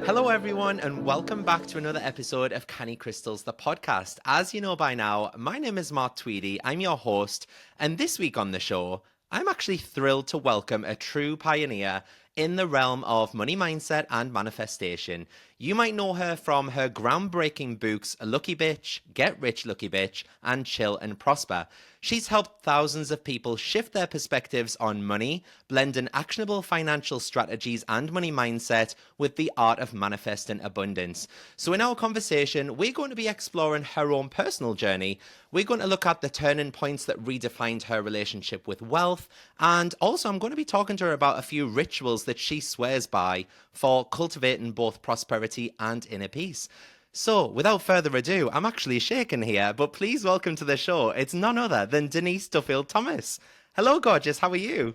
Hello, everyone, and welcome back to another episode of Canny Crystals, the podcast. As you know by now, my name is Mark Tweedy. I'm your host, and this week on the show, I'm actually thrilled to welcome a true pioneer in the realm of money mindset and manifestation. You might know her from her groundbreaking books, Lucky Bitch, Get Rich Lucky Bitch, and Chill and Prosper. She's helped thousands of people shift their perspectives on money, blending actionable financial strategies and money mindset with the art of manifesting abundance. So in our conversation, we're going to be exploring her own personal journey. We're going to look at the turning points that redefined her relationship with wealth. And also, I'm going to be talking to her about a few rituals that she swears by for cultivating both prosperity and inner peace. So, without further ado, I'm actually shaking here, but please welcome to the show. It's none other than Denise Duffield-Thomas. Hello, gorgeous. How are you?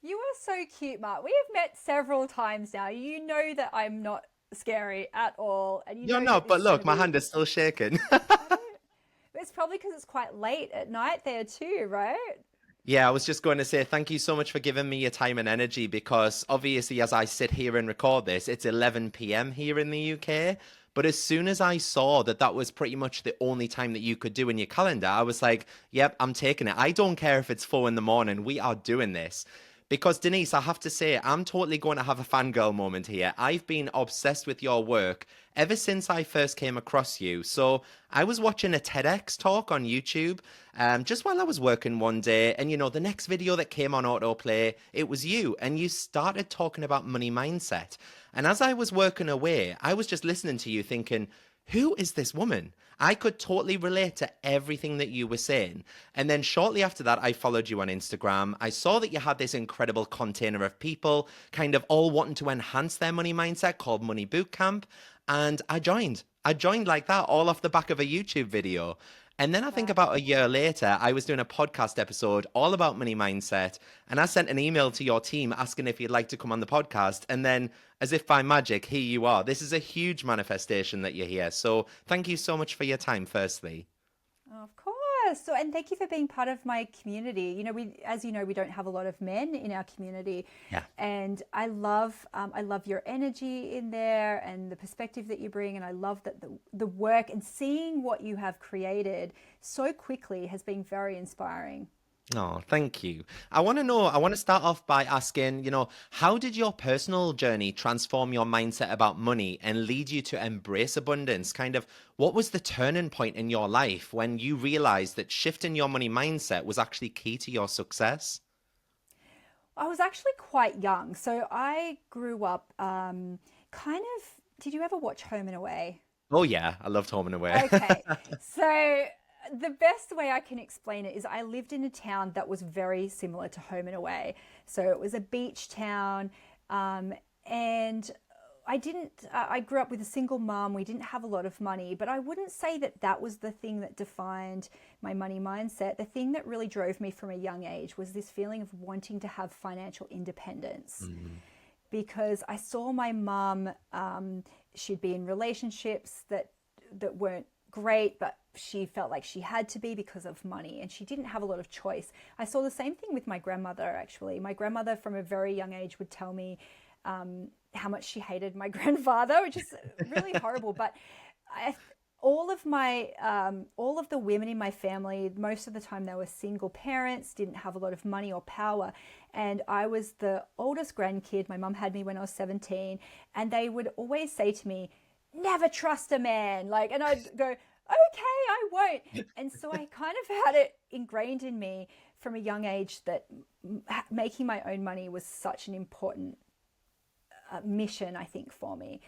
You are so cute, Mark. We have met several times now. You know that I'm not scary at all, and you You're know that not, this but is going look, to my be. hand is still shaking. I don't. It's probably because it's quite late at night there too, right? Yeah, I was just going to say thank you so much for giving me your time and energy because obviously, as I sit here and record this, it's 11 p.m. here in the UK. But as soon as I saw that that was pretty much the only time that you could do in your calendar, I was like, yep, I'm taking it. I don't care if it's 4 in the morning. We are doing this. Because Denise, I have to say, I'm totally going to have a fangirl moment here. I've been obsessed with your work ever since I first came across you. So I was watching a TEDx talk on YouTube just while I was working one day. And, the next video that came on autoplay, it was you. And you started talking about money mindset. And as I was working away, I was just listening to you thinking, who is this woman? I could totally relate to everything that you were saying. And then shortly after that, I followed you on Instagram. I saw that you had this incredible container of people kind of all wanting to enhance their money mindset called Money Bootcamp. And I joined. I joined like that, all off the back of a YouTube video. And then I think Wow. about a year later, I was doing a podcast episode all about money mindset. And I sent an email to your team asking if you'd like to come on the podcast. And then, as if by magic, here you are. This is a huge manifestation that you're here. So thank you so much for your time, firstly. Of course. So, and thank you for being part of my community. As you know, we don't have a lot of men in our community, Yeah. and I love your energy in there and the perspective that you bring, and I love that the work and seeing what you have created so quickly has been very inspiring. Oh, thank you. I want to start off by asking, how did your personal journey transform your mindset about money and lead you to embrace abundance? Kind of, what was the turning point in your life when you realized that shifting your money mindset was actually key to your success? I was actually quite young, so I grew up kind of. Did you ever watch Home and Away? Oh, yeah, I loved Home and Away. Okay, so the best way I can explain it is I lived in a town that was very similar to Home and Away. So it was a beach town, and I grew up with a single mom. We didn't have a lot of money, but I wouldn't say that that was the thing that defined my money mindset. The thing that really drove me from a young age was this feeling of wanting to have financial independence. Because I saw my mum, she'd be in relationships that weren't great, but she felt like she had to be because of money, and she didn't have a lot of choice. I saw the same thing with my grandmother, actually. My grandmother from a very young age would tell me how much she hated my grandfather, which is really horrible. But I, all of the women in my family, most of the time they were single parents, didn't have a lot of money or power. And I was the oldest grandkid. My mum had me when I was 17. And they would always say to me, never trust a man. And I'd go, okay, I won't. And so I kind of had it ingrained in me from a young age that making my own money was such an important mission, I think, for me.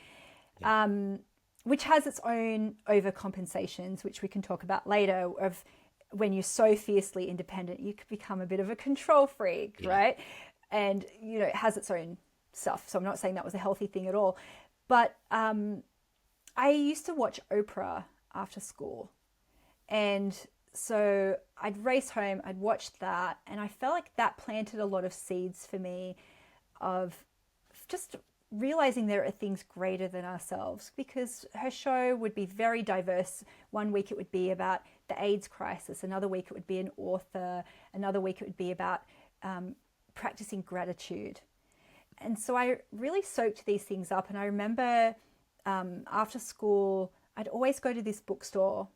Which has its own overcompensations, which we can talk about later, of when you're so fiercely independent, you could become a bit of a control freak, Yeah. right? And, it has its own stuff. So I'm not saying that was a healthy thing at all. But I used to watch Oprah after school. And so I'd race home, I'd watch that, and I felt like that planted a lot of seeds for me of just realizing there are things greater than ourselves, because her show would be very diverse. One week it would be about the AIDS crisis, another week it would be an author, another week it would be about practicing gratitude. And so I really soaked these things up, and I remember after school, I'd always go to this bookstore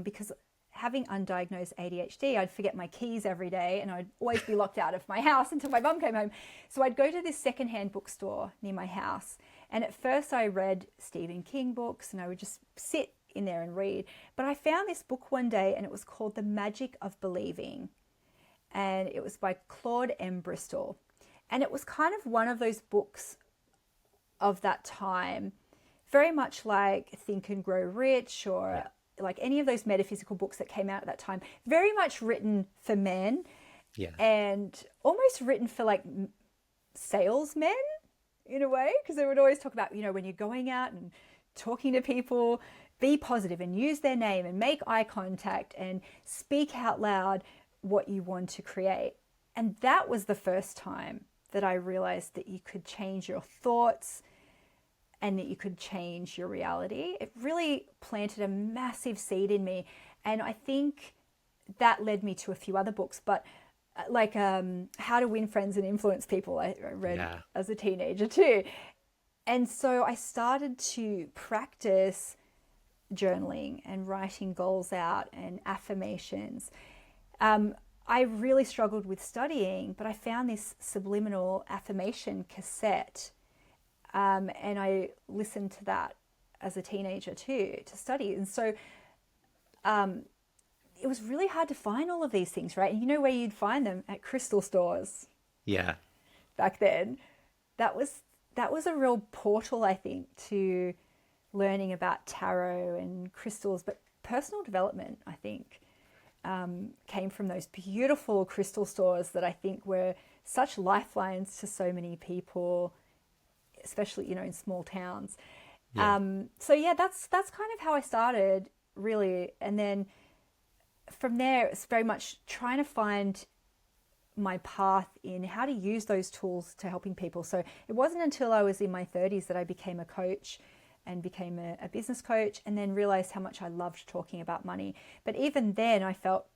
because having undiagnosed ADHD, I'd forget my keys every day and I'd always be locked out of my house until my mum came home. So I'd go to this secondhand bookstore near my house. And at first I read Stephen King books and I would just sit in there and read. But I found this book one day and it was called The Magic of Believing. And it was by Claude M. Bristol. And it was kind of one of those books of that time, very much like Think and Grow Rich or like any of those metaphysical books that came out at that time, very much written for men and almost written for like salesmen in a way, because they would always talk about, when you're going out and talking to people, be positive and use their name and make eye contact and speak out loud what you want to create. And that was the first time that I realized that you could change your thoughts and that you could change your reality. It really planted a massive seed in me. And I think that led me to a few other books, but like How to Win Friends and Influence People, I read as a teenager too. And so I started to practice journaling and writing goals out and affirmations. I really struggled with studying, but I found this subliminal affirmation cassette. And I listened to that as a teenager too, to study. And so it was really hard to find all of these things, right? And you know where you'd find them? At crystal stores. Yeah. Back then. That was a real portal, I think, to learning about tarot and crystals, but personal development, I think, came from those beautiful crystal stores that I think were such lifelines to so many people, especially, in small towns. So yeah, that's kind of how I started, really. And then from there, it's very much trying to find my path in how to use those tools to helping people. So it wasn't until I was in my 30s that I became a coach and became a business coach, and then realized how much I loved talking about money. But even then I felt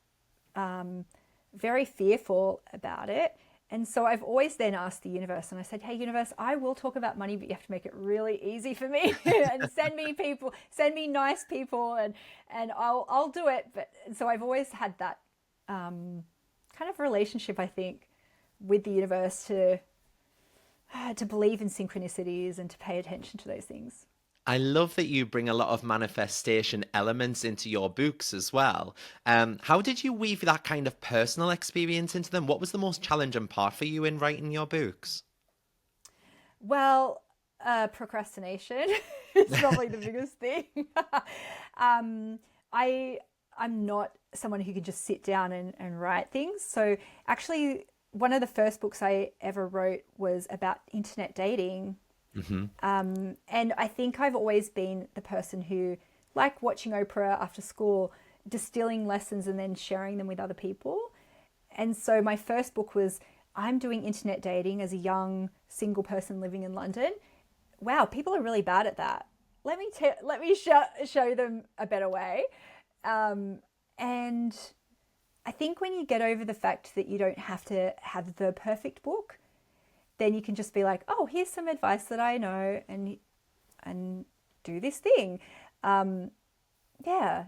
very fearful about it. And so I've always then asked the universe, and I said, hey, universe, I will talk about money, but you have to make it really easy for me and send me nice people, and I'll do it. But so I've always had that kind of relationship, I think, with the universe to believe in synchronicities and to pay attention to those things. I love that you bring a lot of manifestation elements into your books as well. How did you weave that kind of personal experience into them? What was the most challenging part for you in writing your books? Well, procrastination is probably the biggest thing. I'm not someone who can just sit down and write things. So actually, one of the first books I ever wrote was about internet dating. And I think I've always been the person who, like watching Oprah after school, distilling lessons and then sharing them with other people. And so my first book was, I'm doing internet dating as a young single person living in London. Wow, people are really bad at that. Let me show them a better way. And I think when you get over the fact that you don't have to have the perfect book, then you can just be like, oh, here's some advice that I know, and do this thing. And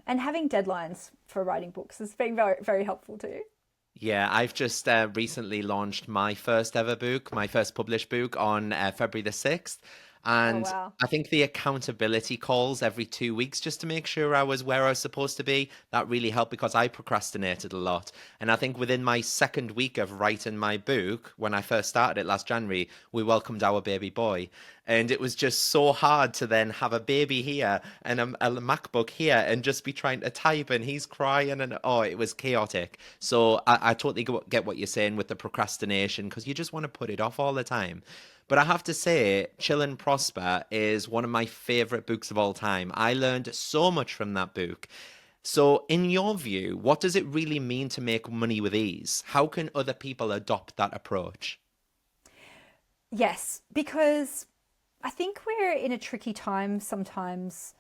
having deadlines for writing books has been very, very helpful too. Yeah, I've just recently launched my first ever book, my first published book on February the 6th. And wow. I think the accountability calls every 2 weeks just to make sure I was where I was supposed to be, that really helped because I procrastinated a lot. And I think within my second week of writing my book, when I first started it last January, we welcomed our baby boy. And it was just so hard to then have a baby here and a MacBook here and just be trying to type and he's crying and it was chaotic. So I totally get what you're saying with the procrastination because you just want to put it off all the time. But I have to say, Chill and Prosper is one of my favorite books of all time. I learned so much from that book. So in your view, what does it really mean to make money with ease? How can other people adopt that approach? Yes, because I think we're in a tricky time sometimes,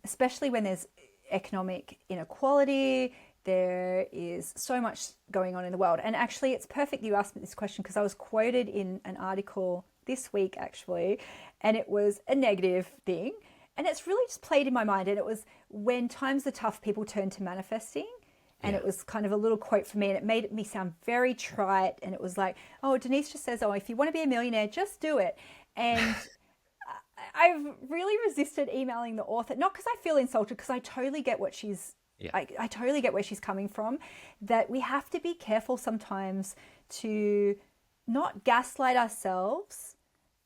especially when there's economic inequality. There is so much going on in the world. And actually, it's perfect you asked me this question because I was quoted in an article this week, actually, and it was a negative thing. And it's really just played in my mind. And it was when times are tough, people turn to manifesting. And it was kind of a little quote for me, and it made me sound very trite. And it was like, oh, Denise just says, oh, if you want to be a millionaire, just do it. And I've really resisted emailing the author, not because I feel insulted, because I totally get what she's, I totally get where she's coming from, that we have to be careful sometimes to not gaslight ourselves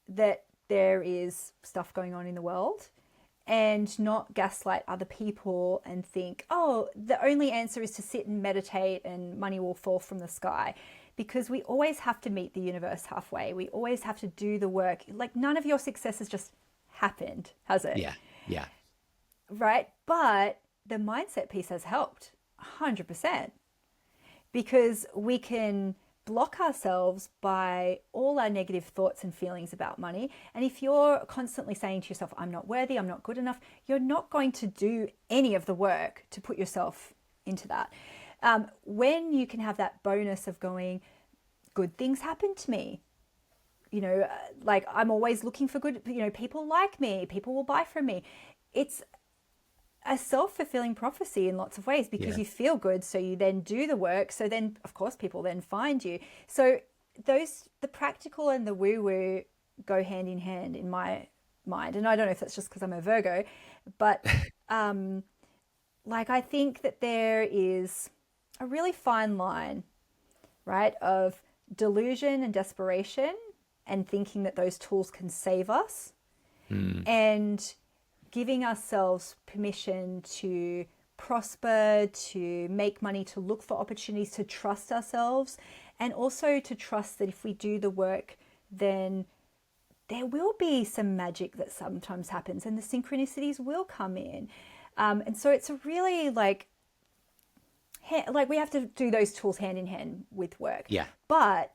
that there is stuff going on in the world, and not gaslight other people and think, oh, the only answer is to sit and meditate and money will fall from the sky. Because we always have to meet the universe halfway. We always have to do the work. Like, none of your success has just happened, has it? Yeah. Right? But the mindset piece has helped 100%, because we can block ourselves by all our negative thoughts and feelings about money. And if you're constantly saying to yourself, I'm not worthy, I'm not good enough, you're not going to do any of the work to put yourself into that. When you can have that bonus of going, good things happen to me. Like, I'm always looking for good, people like me, people will buy from me. It's a self-fulfilling prophecy in lots of ways, because you feel good, so you then do the work, so then of course people then find you. So the practical and the woo-woo go hand in hand in my mind. And I don't know if that's just because I'm a Virgo, but like, I think that there is a really fine line, right, of delusion and desperation and thinking that those tools can save us, and giving ourselves permission to prosper, to make money, to look for opportunities, to trust ourselves, and also to trust that if we do the work, then there will be some magic that sometimes happens and the synchronicities will come in. And so it's a really like we have to do those tools hand in hand with work. Yeah. But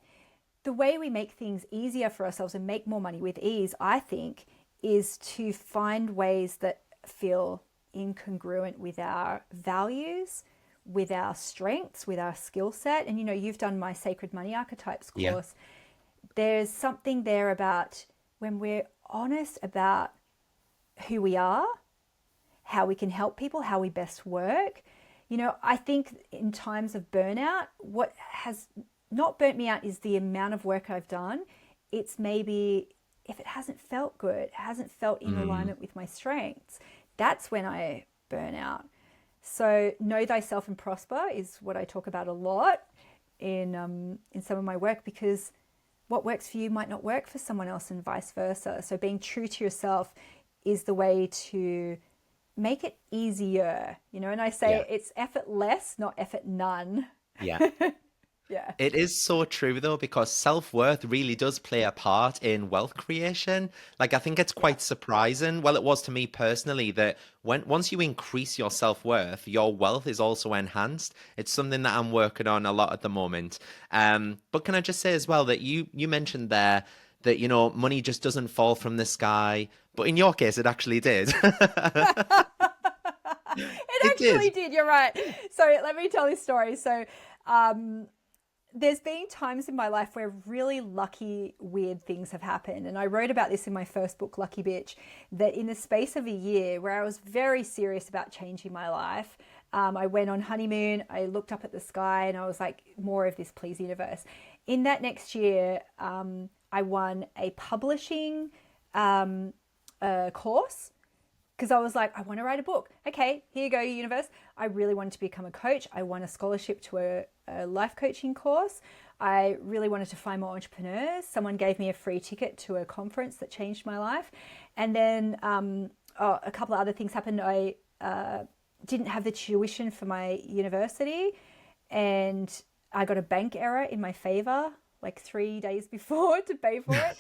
the way we make things easier for ourselves and make more money with ease, I think, is to find ways that feel incongruent with our values, with our strengths, with our skill set. And, you've done my Sacred Money Archetypes course. There's something there about when we're honest about who we are, how we can help people, how we best work. I think in times of burnout, what has not burnt me out is the amount of work I've done. It's maybe if it hasn't felt good, hasn't felt in alignment with my strengths, that's when I burn out. So know thyself and prosper is what I talk about a lot in some of my work, because what works for you might not work for someone else and vice versa. So being true to yourself is the way to make it easier, and I say it's effortless, not effort none. Yeah. Yeah. It is so true though, because self-worth really does play a part in wealth creation. Like, I think it's quite surprising. Well, it was to me personally, that once you increase your self-worth, your wealth is also enhanced. It's something that I'm working on a lot at the moment. But can I just say as well that you mentioned there that, money just doesn't fall from the sky. But in your case, it actually did. It actually did. You're right. So let me tell this story. So, there's been times in my life where really lucky, weird things have happened. And I wrote about this in my first book, Lucky Bitch, that in the space of a year where I was very serious about changing my life, I went on honeymoon, I looked up at the sky and I was like, more of this, please, universe. In that next year, I won a publishing course, because I was like, I want to write a book. Okay, here you go, universe. I really wanted to become a coach. I won a scholarship to a life coaching course. I really wanted to find more entrepreneurs. Someone gave me a free ticket to a conference that changed my life. And then a couple of other things happened. I didn't have the tuition for my university, and I got a bank error in my favor like 3 days before to pay for it.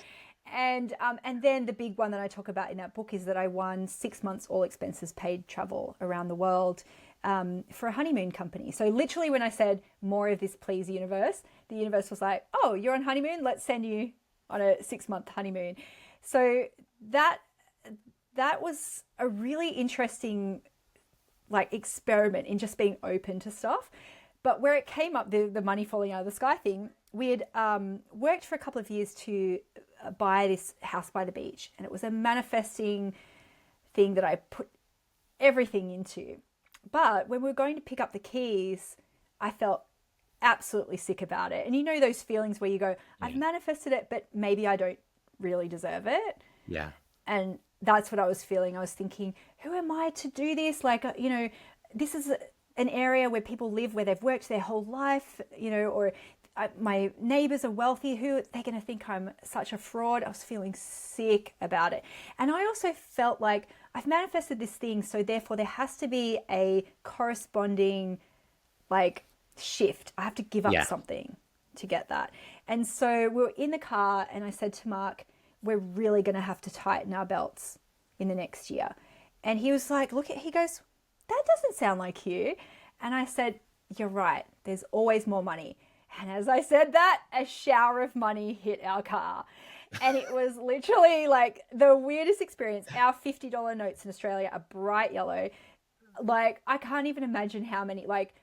And then the big one that I talk about in that book is that I won 6 months all expenses paid travel around the world for a honeymoon company. So literally when I said, more of this, please, universe, the universe was like, oh, you're on honeymoon? Let's send you on a 6-month honeymoon. So that was a really interesting experiment in just being open to stuff. But where it came up, the money falling out of the sky thing, we had worked for a couple of years to buy this house by the beach, and it was a manifesting thing that I put everything into. But when we were going to pick up the keys, I felt absolutely sick about it. And you know those feelings where you go, I've manifested it, but maybe I don't really deserve it. Yeah. And that's what I was feeling. I was thinking, who am I to do this? Like, this is an area where people live, where they've worked their whole life, or my neighbors are wealthy. Who they're going to think I'm such a fraud? I was feeling sick about it. And I also felt like I've manifested this thing, so therefore there has to be a corresponding like shift. I have to give up something to get that. And so we were in the car and I said to Mark, we're really going to have to tighten our belts in the next year. And he was like, he goes, that doesn't sound like you. And I said, you're right. There's always more money. And as I said that, a shower of money hit our car. And it was literally like the weirdest experience. Our $50 notes in Australia are bright yellow. Like, I can't even imagine how many, like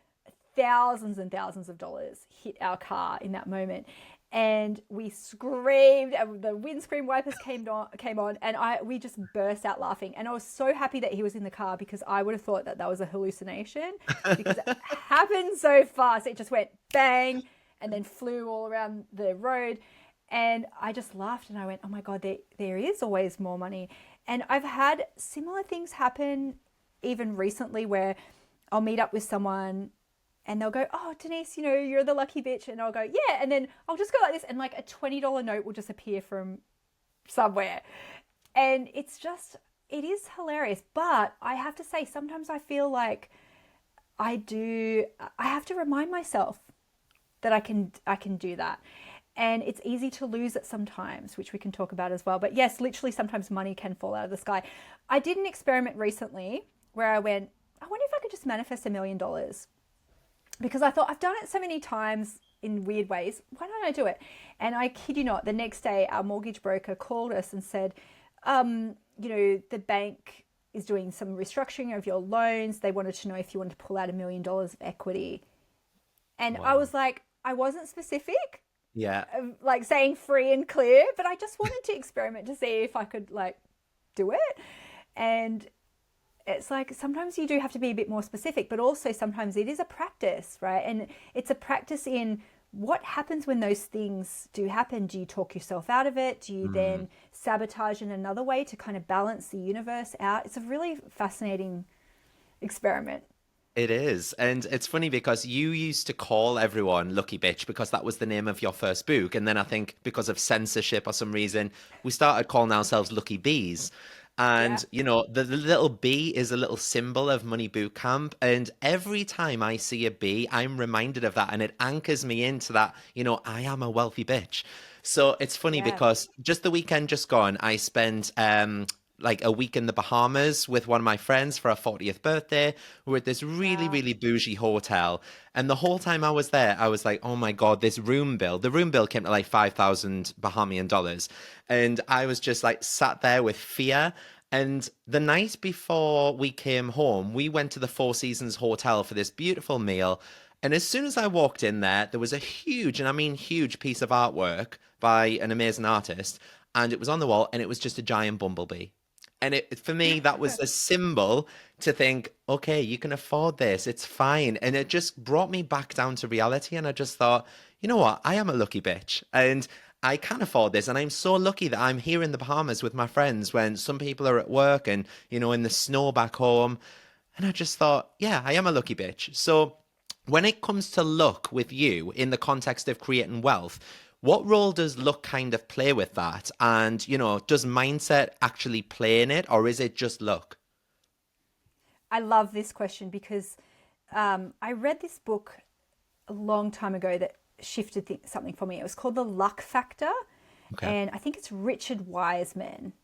thousands and thousands of dollars hit our car in that moment. And we screamed, and the windscreen wipers came on, and we just burst out laughing. And I was so happy that he was in the car, because I would have thought that was a hallucination, because it happened so fast. It just went bang and then flew all around the road. And I just laughed and I went, oh my God, there is always more money. And I've had similar things happen even recently, where I'll meet up with someone and they'll go, oh, Denise, you're the lucky bitch. And I'll go, yeah. And then I'll just go like this, and like a $20 note will just appear from somewhere. And it is hilarious. But I have to say, sometimes I feel like I have to remind myself that I can do that. And it's easy to lose it sometimes, which we can talk about as well. But yes, literally sometimes money can fall out of the sky. I did an experiment recently where I went, I wonder if I could just manifest $1 million. Because I thought, I've done it so many times in weird ways. Why don't I do it? And I kid you not, the next day, our mortgage broker called us and said, the bank is doing some restructuring of your loans. They wanted to know if you wanted to pull out $1 million of equity. And wow. I was like, I wasn't specific. Yeah. Like saying free and clear, but I just wanted to experiment to see if I could do it. And it's like, sometimes you do have to be a bit more specific, but also sometimes it is a practice, right? And it's a practice in what happens when those things do happen. Do you talk yourself out of it? Do you then sabotage in another way to kind of balance the universe out? It's a really fascinating experiment. It is. And it's funny because you used to call everyone Lucky Bitch because that was the name of your first book. And then I think because of censorship or some reason, we started calling ourselves Lucky Bees. And, the little bee is a little symbol of Money Boot Camp. And every time I see a bee, I'm reminded of that. And it anchors me into that, I am a wealthy bitch. So it's funny because just the weekend just gone, I spent like a week in the Bahamas with one of my friends for our 40th birthday. We were at this really, really bougie hotel. And the whole time I was there, I was like, oh my God, the room bill came to like 5,000 Bahamian dollars. And I was just like sat there with fear. And the night before we came home, we went to the Four Seasons Hotel for this beautiful meal. And as soon as I walked in there was a huge, and I mean huge, piece of artwork by an amazing artist. And it was on the wall, and it was just a giant bumblebee. And for me, that was a symbol to think, okay, you can afford this. It's fine. And it just brought me back down to reality. And I just thought, you know what? I am a lucky bitch. And I can afford this. And I'm so lucky that I'm here in the Bahamas with my friends when some people are at work and, in the snow back home. And I just thought, yeah, I am a lucky bitch. So when it comes to luck with you in the context of creating wealth, what role does luck kind of play with that? And, does mindset actually play in it, or is it just luck? I love this question because I read this book a long time ago that shifted something for me. It was called The Luck Factor. Okay. And I think it's Richard Wiseman.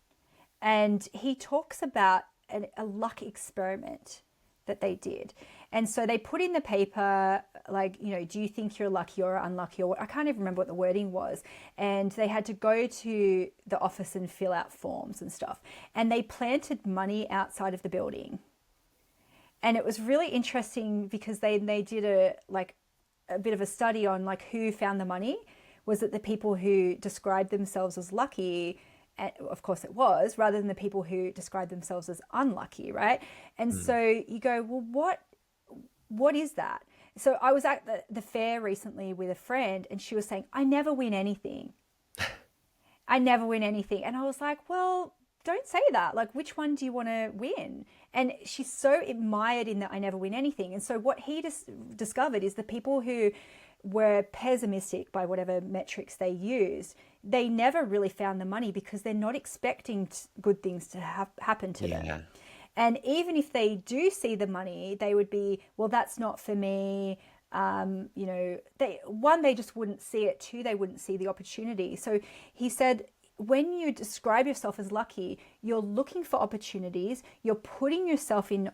And he talks about a luck experiment that they did. And so they put in the paper, do you think you're lucky or unlucky? Or I can't even remember what the wording was. And they had to go to the office and fill out forms and stuff. And they planted money outside of the building. And it was really interesting because they did a bit of a study on who found the money. Was it the people who described themselves as lucky Of course it was, rather than the people who describe themselves as unlucky, right? And Mm. so you go, well, what is that? So I was at the fair recently with a friend, and she was saying, I never win anything. I never win anything. And I was like, well, don't say that. Like, which one do you want to win? And she's so admired in that I never win anything. And so what he discovered is the people who were pessimistic by whatever metrics they used, they never really found the money because they're not expecting good things to happen to them. Yeah. And even if they do see the money, they would be, well, that's not for me. They just wouldn't see it. Two, they wouldn't see the opportunity. So he said, when you describe yourself as lucky, you're looking for opportunities. You're putting yourself in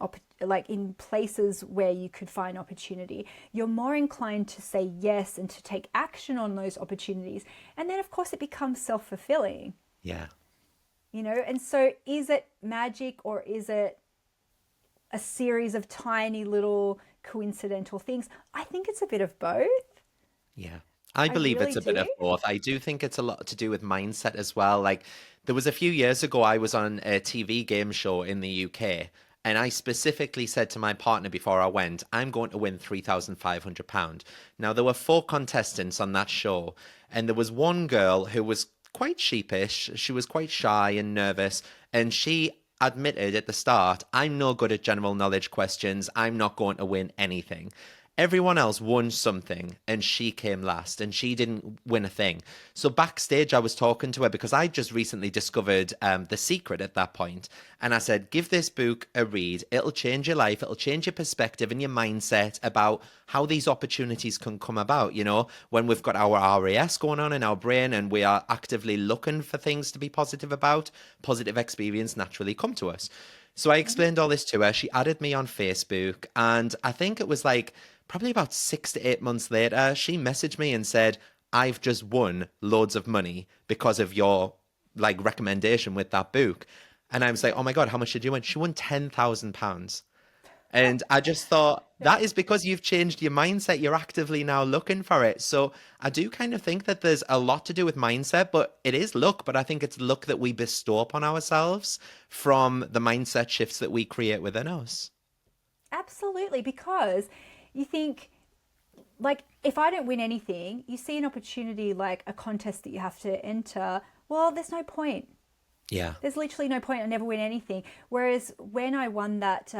in places where you could find opportunity. You're more inclined to say yes and to take action on those opportunities. And then, of course, it becomes self-fulfilling. Yeah. And so is it magic, or is it a series of tiny little coincidental things? I think it's a bit of both. Yeah. I I believe really it's a bit do. of both. I do think it's a lot to do with mindset as well. Like, there was a few years ago, I was on a TV game show in the UK, and I specifically said to my partner before I went, I'm going to win £3,500. Now, there were four contestants on that show, and there was one girl who was quite sheepish. She was quite shy and nervous, and she admitted at the start, I'm no good at general knowledge questions. I'm not going to win anything. Everyone else won something, and she came last, and she didn't win a thing. So backstage, I was talking to her because I just recently discovered The Secret at that point, and I said, "Give this book a read. It'll change your life. It'll change your perspective and your mindset about how these opportunities can come about. When we've got our RAS going on in our brain, and we are actively looking for things to be positive about, positive experience naturally come to us." So I explained all this to her. She added me on Facebook, and I think it was like probably about 6 to 8 months later, she messaged me and said, I've just won loads of money because of your recommendation with that book. And I was like, oh my God, how much did you win? She won £10,000. And I just thought that is because you've changed your mindset. You're actively now looking for it. So I do kind of think that there's a lot to do with mindset, but it is luck. But I think it's luck that we bestow upon ourselves from the mindset shifts that we create within us. Absolutely, because you think, like, if I don't win anything, you see an opportunity like a contest that you have to enter. Well, there's no point. Yeah. There's literally no point. I never win anything. Whereas when I won that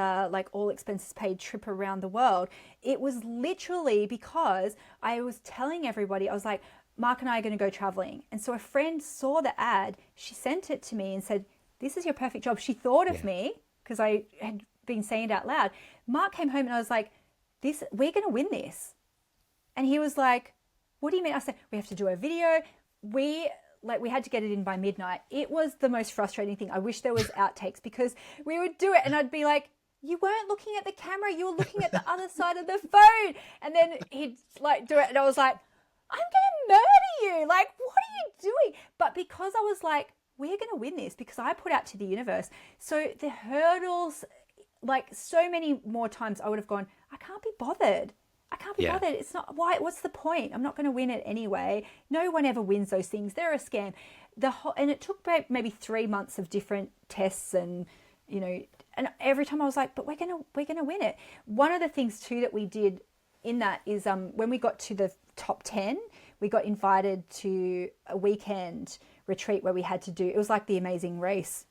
all expenses paid trip around the world, it was literally because I was telling everybody, I was like, Mark and I are going to go traveling. And so a friend saw the ad, she sent it to me and said, this is your perfect job. She thought of Yeah. me because I had been saying it out loud. Mark came home and I was like, we're going to win this. And he was like, what do you mean? I said, we have to do a video. We had to get it in by midnight. It was the most frustrating thing. I wish there was outtakes because we would do it and I'd be like, you weren't looking at the camera, you were looking at the other side of the phone. And then he'd do it and I was like, I'm going to murder you. Like, what are you doing? But because I was like, we're going to win this because I put out to the universe. So the hurdles, so many more times I would have gone, I can't be bothered. I can't be Yeah. bothered. It's not, what's the point? I'm not going to win it anyway. No one ever wins those things. They're a scam. And it took maybe 3 months of different tests and every time I was like, but we're going to win it. One of the things too that we did in that is when we got to the top 10, we got invited to a weekend retreat where we had to do, it was like the Amazing Race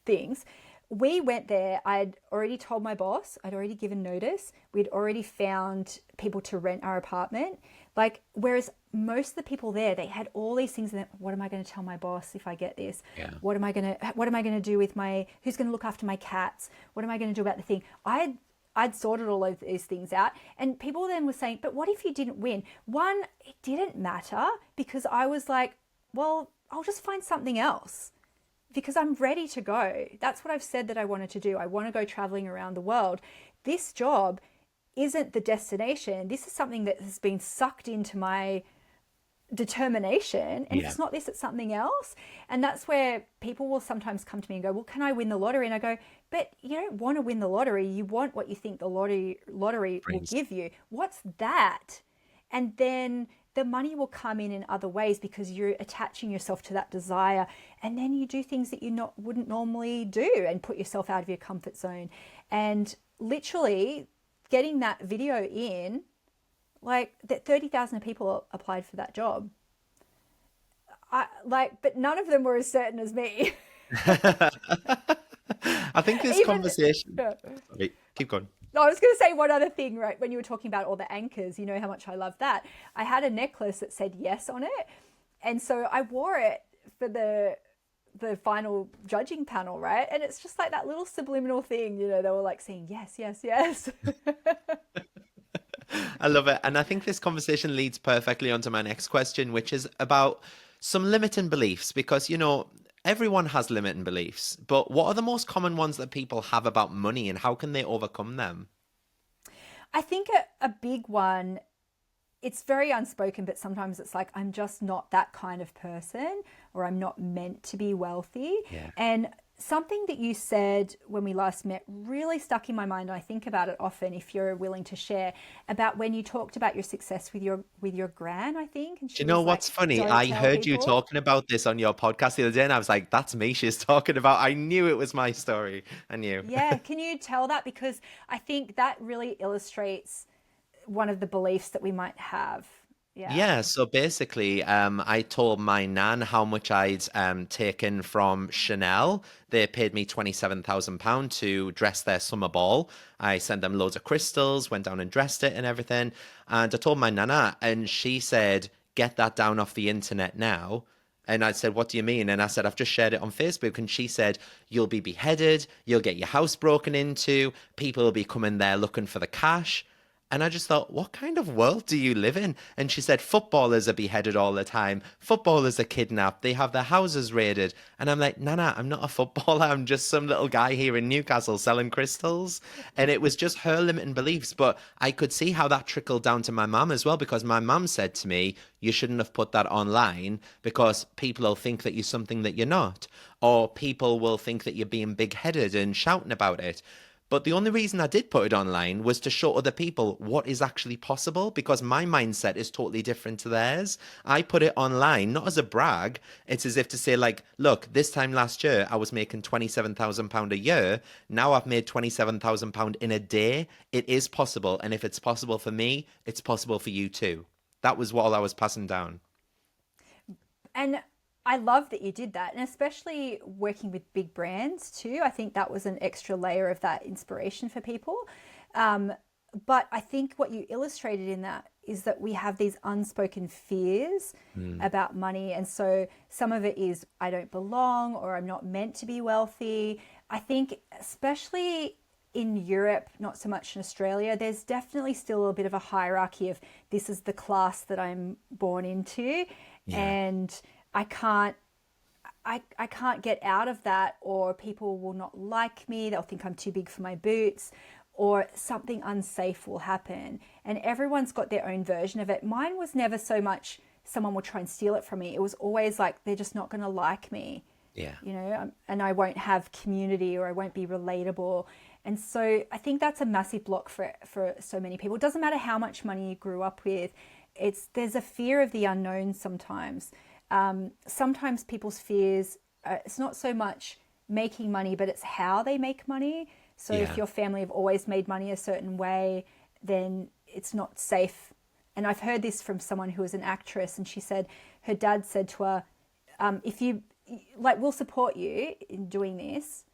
things. We went there. I'd already told my boss. I'd already given notice. We'd already found people to rent our apartment. Whereas most of the people there, they had all these things. And what am I going to tell my boss if I get this? Yeah. What am I going to do with who's going to look after my cats? What am I going to do about the thing? I'd sorted all of these things out. And people then were saying, but what if you didn't win? One, it didn't matter because I was like, well, I'll just find something else. Because I'm ready to go. That's what I've said that I wanted to do. I want to go traveling around the world. This job isn't the destination. This is something that has been sucked into my determination. And if it's not this, it's something else. And that's where people will sometimes come to me and go, well, can I win the lottery? And I go, but you don't want to win the lottery. You want what you think the lottery will Brings. give you. What's that? And then the money will come in other ways because you're attaching yourself to that desire, and then you do things that you wouldn't normally do and put yourself out of your comfort zone. And literally getting that video in, like that 30,000 people applied for that job. But none of them were as certain as me. I think this Even conversation. Sorry, keep going. I was going to say one other thing, right? When you were talking about all the anchors, you know how much I love that. I had a necklace that said yes on it. And so I wore it for the final judging panel, right? And it's just like that little subliminal thing, you know, they were like saying yes, yes, yes. I love it. And I think this conversation leads perfectly onto my next question, which is about some limiting beliefs, because, you know, everyone has limiting beliefs, but what are the most common ones that people have about money and how can they overcome them? I think a big one, it's very unspoken, but sometimes it's like, I'm just not that kind of person, or I'm not meant to be wealthy. Yeah. And something that you said when we last met really stuck in my mind. I think about it often, if you're willing to share, about when you talked about your success with your gran, I think. And Do she you know was like, what's funny? don't I tell heard you people. talking about this on your podcast the other day, and I was like, that's me she's talking about. I knew it was my story. I knew. Yeah, can you tell that? Because I think that really illustrates one of the beliefs that we might have. Yeah. Yeah, so basically, I told my nan how much I'd taken from Chanel. They paid me £27,000 to dress their summer ball. I sent them loads of crystals, went down and dressed it and everything. And I told my nana, and she said, "Get that down off the internet now." And I said, "What do you mean?" And I said, "I've just shared it on Facebook." And she said, "You'll be beheaded. You'll get your house broken into. People will be coming there looking for the cash." And I just thought, what kind of world do you live in? And she said, footballers are beheaded all the time. Footballers are kidnapped. They have their houses raided. And I'm like, Nana, I'm not a footballer. I'm just some little guy here in Newcastle selling crystals. And it was just her limiting beliefs. But I could see how that trickled down to my mum as well, because my mum said to me, you shouldn't have put that online because people will think that you're something that you're not. Or people will think that you're being big headed and shouting about it. But the only reason I did put it online was to show other people what is actually possible, because my mindset is totally different to theirs. I put it online, not as a brag. It's as if to say, like, look, this time last year, I was making £27,000 a year. Now I've made £27,000 in a day. It is possible. And if it's possible for me, it's possible for you too. That was what I was passing down. And I love that you did that, and especially working with big brands too. I think that was an extra layer of that inspiration for people. But I think what you illustrated in that is that we have these unspoken fears about money. And so some of it is, I don't belong, or I'm not meant to be wealthy. I think especially in Europe, not so much in Australia, there's definitely still a bit of a hierarchy of, this is the class that I'm born into. Yeah. And I can't get out of that, or people will not like me. They'll think I'm too big for my boots, or something unsafe will happen. And everyone's got their own version of it. Mine was never so much someone will try and steal it from me. It was always like, they're just not going to like me. Yeah. You know, and I won't have community, or I won't be relatable. And so I think that's a massive block for so many people. It doesn't matter how much money you grew up with. There's a fear of the unknown sometimes. Sometimes people's fears, it's not so much making money, but it's how they make money. So if your family have always made money a certain way, then it's not safe. And I've heard this from someone who was an actress, and she said her dad said to her, if you, like, we'll support you in doing this,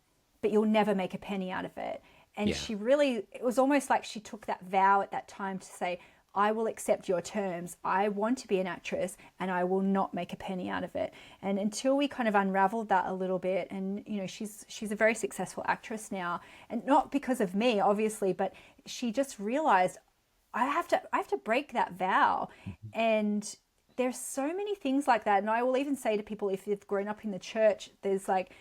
but you'll never make a penny out of it. And she really, it was almost like she took that vow at that time to say, I will accept your terms. I want to be an actress, and I will not make a penny out of it. And until we kind of unraveled that a little bit, and you know, she's a very successful actress now, and not because of me, obviously, but she just realized I have to break that vow. And there's so many things like that. And I will even say to people, if you've grown up in the church, there's like,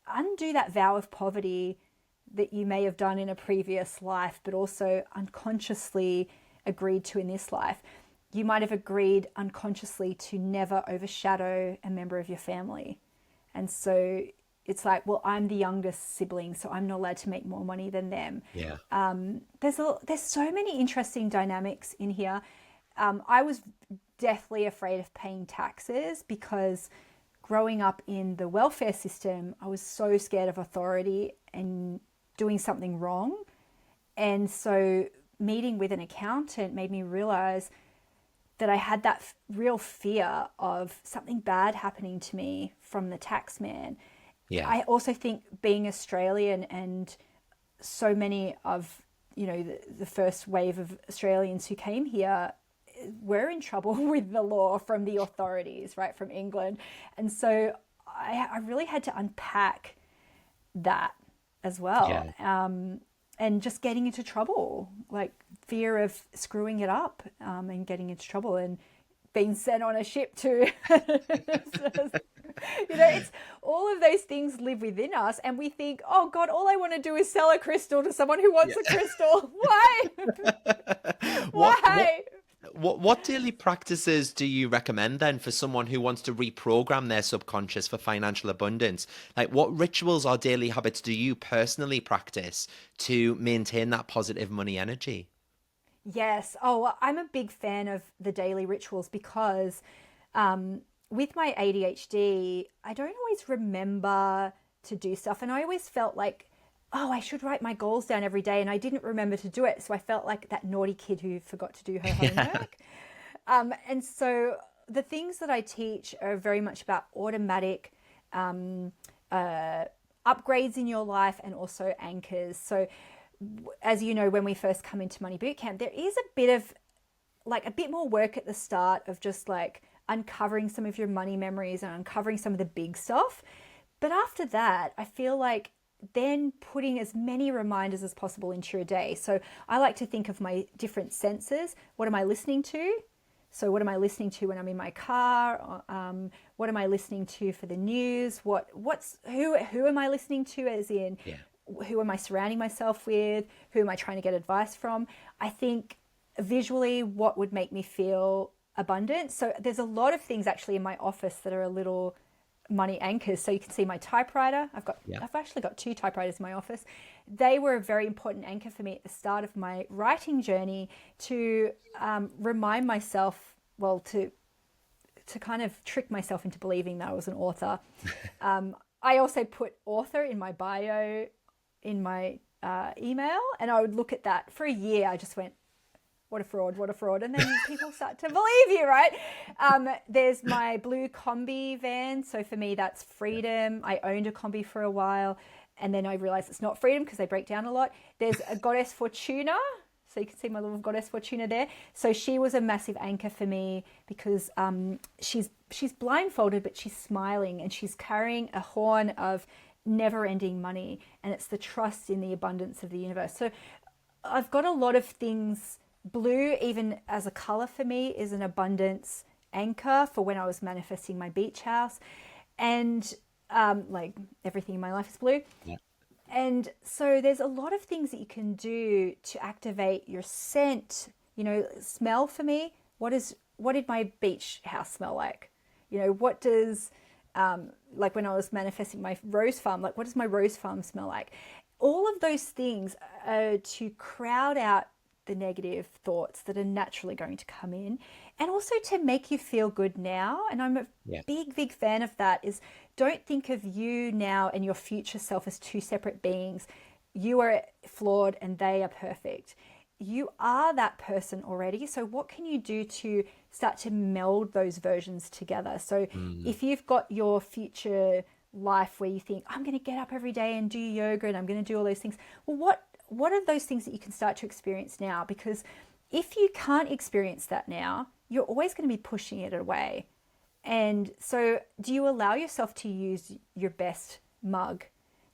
undo that vow of poverty that you may have done in a previous life, but also unconsciously agreed to in this life. You might have agreed unconsciously to never overshadow a member of your family. And so it's like, well, I'm the youngest sibling, so I'm not allowed to make more money than them. Yeah. There's so many interesting dynamics in here. I was deathly afraid of paying taxes because growing up in the welfare system, I was so scared of authority and doing something wrong. And so meeting with an accountant made me realize that I had that real fear of something bad happening to me from the tax man. Yeah. I also think being Australian and so many of, the first wave of Australians who came here were in trouble with the law from the authorities, right, from England. And so I really had to unpack that as well. Yeah. And just getting into trouble, like fear of screwing it up, and getting into trouble and being sent on a ship to, it's all of those things live within us. And we think, oh God, all I want to do is sell a crystal to someone who wants a crystal. Why? Why? What daily practices do you recommend then for someone who wants to reprogram their subconscious for financial abundance? Like, what rituals or daily habits do you personally practice to maintain that positive money energy? Yes. Oh, I'm a big fan of the daily rituals because with my ADHD, I don't always remember to do stuff. And I always felt like, oh, I should write my goals down every day. And I didn't remember to do it. So I felt like that naughty kid who forgot to do her homework. And so the things that I teach are very much about automatic upgrades in your life and also anchors. So as you know, when we first come into Money Bootcamp, there is a bit more work at the start of just like uncovering some of your money memories and uncovering some of the big stuff. But after that, I feel like then putting as many reminders as possible into your day. So I like to think of my different senses. What am I listening to? So what am I listening to when I'm in my car? What am I listening to for the news? Who am I listening to, as in, who am I surrounding myself with? Who am I trying to get advice from? I think visually, what would make me feel abundant? So there's a lot of things actually in my office that are a little money anchors. So you can see my typewriter. I've actually got 2 typewriters in my office. They were a very important anchor for me at the start of my writing journey to remind myself, to kind of trick myself into believing that I was an author. I also put author in my bio in my email, and I would look at that for a year. I just went, what a fraud. And then people start to believe you, right? There's my blue combi van. So for me, that's freedom. I owned a combi for a while, and then I realized it's not freedom because they break down a lot. There's a Goddess Fortuna. So you can see my little Goddess Fortuna there. So she was a massive anchor for me because she's blindfolded, but she's smiling, and she's carrying a horn of never-ending money. And it's the trust in the abundance of the universe. So I've got a lot of things. Blue, even as a color for me, is an abundance anchor for when I was manifesting my beach house. And like everything in my life is blue. Yeah. And so there's a lot of things that you can do to activate your scent. Smell for me. What did my beach house smell like? What does, like when I was manifesting my rose farm, like what does my rose farm smell like? All of those things are to crowd out the negative thoughts that are naturally going to come in, and also to make you feel good now. And I'm a big fan of that, is don't think of you now and your future self as 2 separate beings. You are flawed and they are perfect. You are that person already. So what can you do to start to meld those versions together? So if you've got your future life where you think, I'm going to get up every day and do yoga and I'm going to do all those things, well, what are those things that you can start to experience now? Because if you can't experience that now, you're always going to be pushing it away. And so do you allow yourself to use your best mug?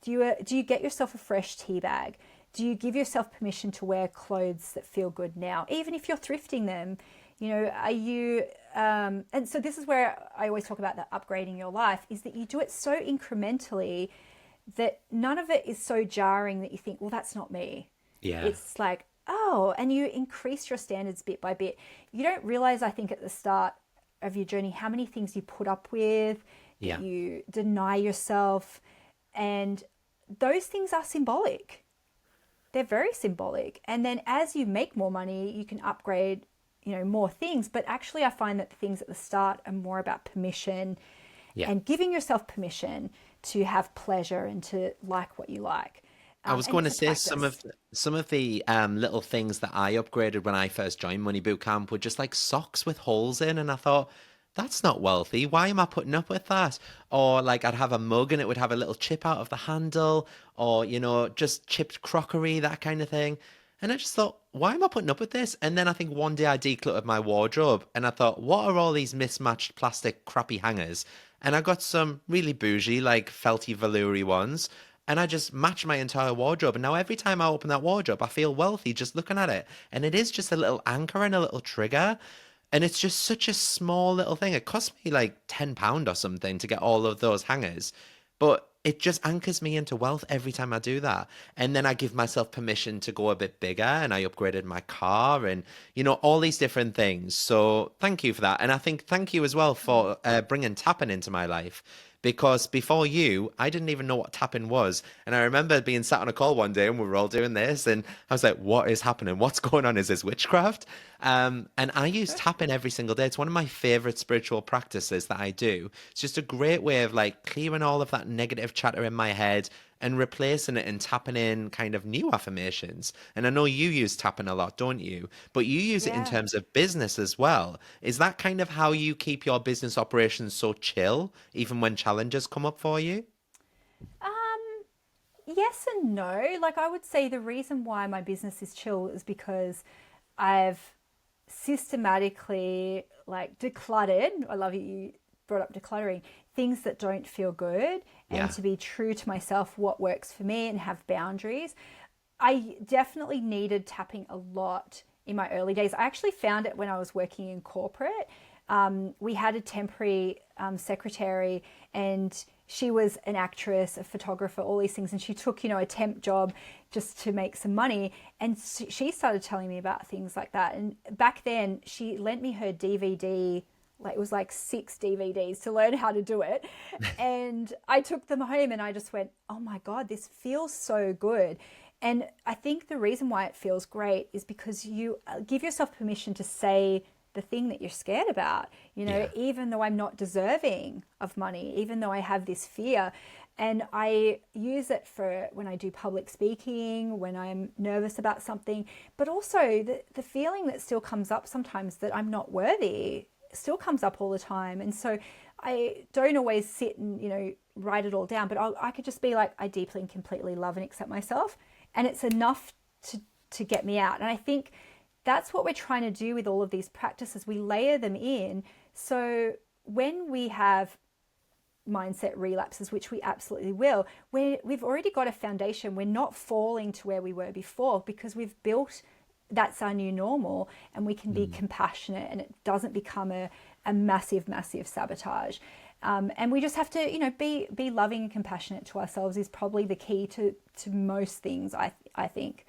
Do you get yourself a fresh tea bag? Do you give yourself permission to wear clothes that feel good now, even if you're thrifting them? Are you, and so this is where I always talk about the upgrading your life, is that you do it so incrementally that none of it is so jarring that you think, well, that's not me. Yeah. It's like, oh, and you increase your standards bit by bit. You don't realize, I think, at the start of your journey, how many things you put up with, that you deny yourself. And those things are symbolic. They're very symbolic. And then as you make more money, you can upgrade, more things. But actually, I find that the things at the start are more about permission Yeah. and giving yourself permission to have pleasure and to like what you like. I was And going it's to a say some practice. of the little things that I upgraded when I first joined Money Boot Camp were just like socks with holes in, and I thought that's not wealthy. Why am I putting up with that? Or like I'd have a mug and it would have a little chip out of the handle, or just chipped crockery, that kind of thing. And I just thought, why am I putting up with this? And then I think one day I decluttered my wardrobe and I thought, what are all these mismatched plastic crappy hangers? And I got some really bougie, like felty veloury ones. And I just match my entire wardrobe. And now every time I open that wardrobe, I feel wealthy just looking at it. And it is just a little anchor and a little trigger. And it's just such a small little thing. It cost me like £10 or something to get all of those hangers. But it just anchors me into wealth every time I do that. And then I give myself permission to go a bit bigger and I upgraded my car and, all these different things. So thank you for that. And I think thank you as well for bringing tapping into my life. Because before you, I didn't even know what tapping was. And I remember being sat on a call one day and we were all doing this. And I was like, what is happening? What's going on? Is this witchcraft? And I use tapping every single day. It's one of my favorite spiritual practices that I do. It's just a great way of like clearing all of that negative chatter in my head and replacing it and tapping in kind of new affirmations. And I know you use tapping a lot, don't you? But you use it in Yeah. terms of business as well. Is that kind of how you keep your business operations so chill, even when challenges come up for you? Um, yes and no. Like I would say the reason why my business is chill is because I've systematically like decluttered. I love you brought up decluttering things that don't feel good and Yeah. to be true to myself, what works for me and have boundaries. I definitely needed tapping a lot in my early days. I actually found it when I was working in corporate. We had a temporary secretary, and she was an actress, a photographer, all these things. And she took, a temp job just to make some money. And she started telling me about things like that. And back then, she lent me her DVD. Like it was like 6 DVDs to learn how to do it. And I took them home and I just went, oh my God, this feels so good. And I think the reason why it feels great is because you give yourself permission to say the thing that you're scared about, Yeah. even though I'm not deserving of money, even though I have this fear. And I use it for when I do public speaking, when I'm nervous about something, but also the feeling that still comes up sometimes that I'm not worthy still comes up all the time. And so I don't always sit and, write it all down, but I could just be like, I deeply and completely love and accept myself. And it's enough to get me out. And I think that's what we're trying to do with all of these practices. We layer them in. So when we have mindset relapses, which we absolutely will, we've already got a foundation. We're not falling to where we were before because we've built that's our new normal, and we can be compassionate and it doesn't become a massive, massive sabotage. And we just have to, be loving and compassionate to ourselves is probably the key to most things, I think.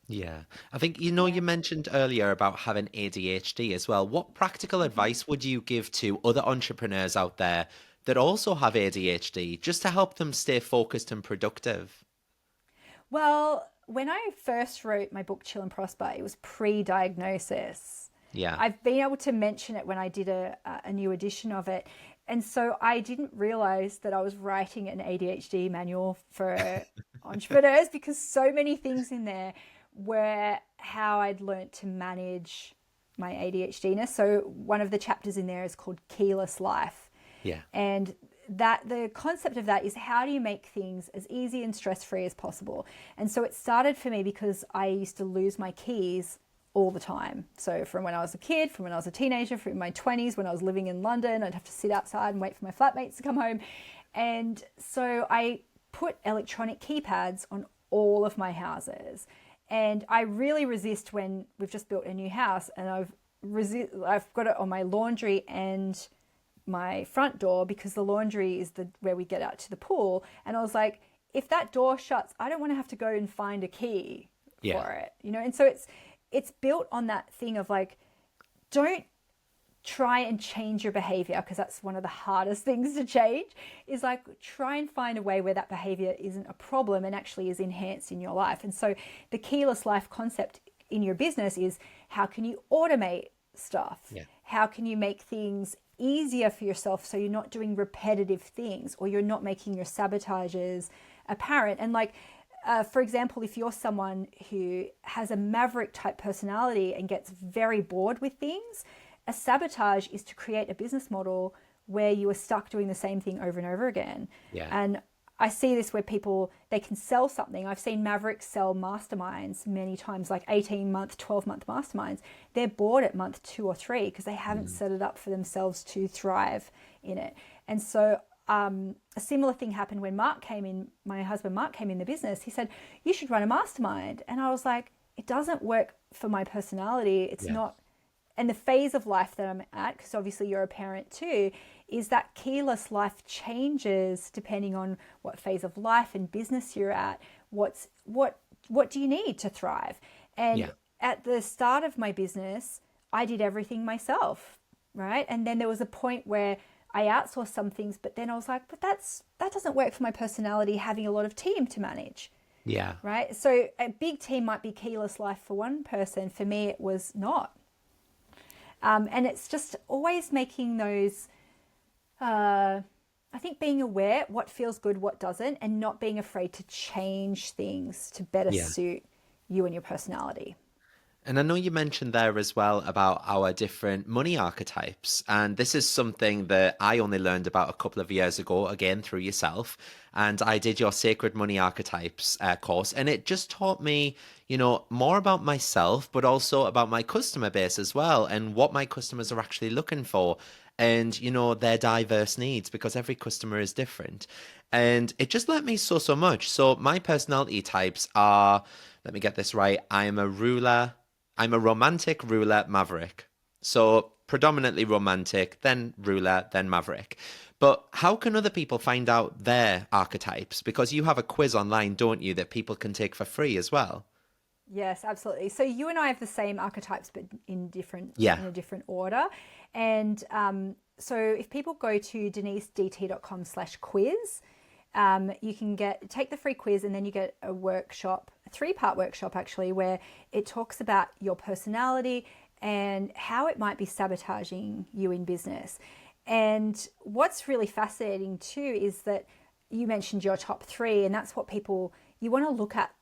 Yeah. I think, Yeah. you mentioned earlier about having ADHD as well. What practical advice would you give to other entrepreneurs out there that also have ADHD just to help them stay focused and productive? Well, when I first wrote my book, Chill and Prosper, it was pre-diagnosis. Yeah. I've been able to mention it when I did a new edition of it. And so I didn't realize that I was writing an ADHD manual for entrepreneurs because so many things in there were how I'd learnt to manage my ADHDness. So one of the chapters in there is called Keyless Life. Yeah. And that the concept of that is how do you make things as easy and stress-free as possible. And so it started for me because I used to lose my keys all the time. So from when I was a kid, from when I was a teenager, from my 20s, when I was living in London, I'd have to sit outside and wait for my flatmates to come home. And so I put electronic keypads on all of my houses. And I really resist when we've just built a new house and I've got it on my laundry and my front door because the laundry is where we get out to the pool. And I was like, if that door shuts, I don't want to have to go and find a key Yeah. for it, And so it's built on that thing of like, don't try and change your behavior because that's one of the hardest things to change is like try and find a way where that behavior isn't a problem and actually is enhanced in your life. And so the keyless life concept in your business is how can you automate stuff? Yeah. How can you make things easier for yourself so you're not doing repetitive things, or you're not making your sabotages apparent? And like, for example, if you're someone who has a maverick type personality and gets very bored with things, a sabotage is to create a business model where you are stuck doing the same thing over and over again. Yeah. And I see this where people, they can sell something. I've seen mavericks sell masterminds many times, like 18-month, 12-month masterminds. They're bored at month 2 or 3 because they haven't set it up for themselves to thrive in it. And so a similar thing happened when Mark came in, my husband Mark came in the business. He said, you should run a mastermind. And I was like, it doesn't work for my personality. It's not. And the phase of life that I'm at, because obviously you're a parent too, is that keyless life changes depending on what phase of life and business you're at. What do you need to thrive? And at the start of my business, I did everything myself, right? And then there was a point where I outsourced some things, but then I was like, but that doesn't work for my personality, having a lot of team to manage. Yeah. Right? So a big team might be keyless life for one person. For me, it was not. And it's just always making those, I think being aware what feels good, what doesn't, and not being afraid to change things to better suit you and your personality. And I know you mentioned there as well about our different money archetypes. And this is something that I only learned about a couple of years ago, again, through yourself. And I did your Sacred Money Archetypes course. And it just taught me, more about myself, but also about my customer base as well, and what my customers are actually looking for. And, their diverse needs, because every customer is different. And it just let me so much. So my personality types are, let me get this right, I'm a romantic ruler maverick. So predominantly romantic, then ruler, then maverick. But how can other people find out their archetypes? Because you have a quiz online, don't you, that people can take for free as well? Yes, absolutely. So you and I have the same archetypes, but in Yeah. a different order. And so if people go to denisedt.com/quiz, you can take the free quiz, and then you get a workshop, a 3-part workshop actually, where it talks about your personality and how it might be sabotaging you in business. And what's really fascinating too is that you mentioned your top 3, and that's what you want to look at,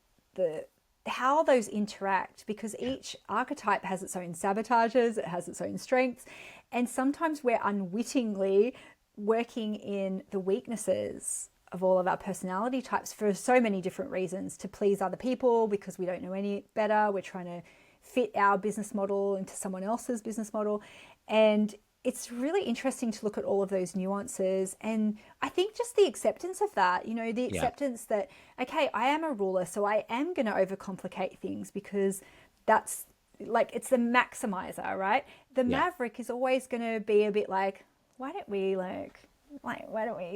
how those interact, because each archetype has its own sabotages, it has its own strengths, and sometimes we're unwittingly working in the weaknesses of all of our personality types for so many different reasons, to please other people because we don't know any better. We're trying to fit our business model into someone else's business model. And it's really interesting to look at all of those nuances. And I think just the acceptance of that, the acceptance that, okay, I am a ruler, so I am going to overcomplicate things, because that's like, it's the maximizer, right? The maverick is always going to be a bit like, why don't we